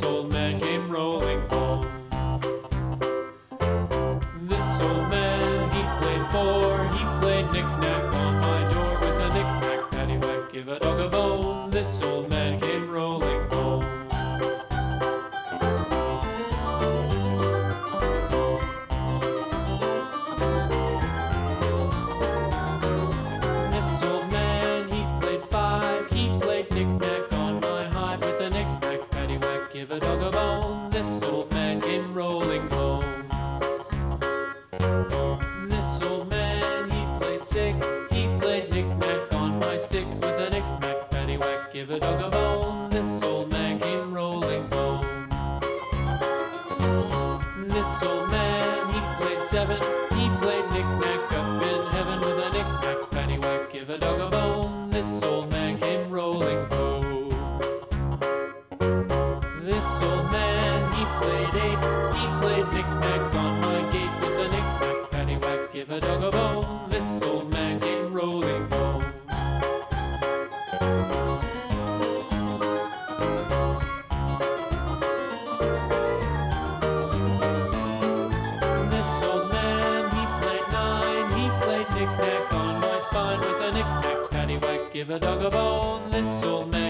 old man came rolling home. This old man, he played four. He played knick-knack on my door with a knick-knack, paddywhack, give a dog a bone. This old man came rolling home. This old man, he played five. He played knick-knack on my hive with a knick-knack, paddywhack, give a dog a bone. This old man came rolling home. This old man, he played six. He played knick-knack on my sticks with a knick-knack, paddywhack, give a dog a bone. This old man came rolling home. This old man, he played seven. He played knick-knack up in heaven with a knick-knack, paddywhack, give a dog a bone. This old man came rolling home. This old man, he played eight. He played knick-knack on my gate with a knick-knack, paddywhack, give a dog a bone. This old man came rolling home. This old man, he played nine. He played knick-knack on my spine with a knick-knack, paddywhack, give a dog a bone. This old man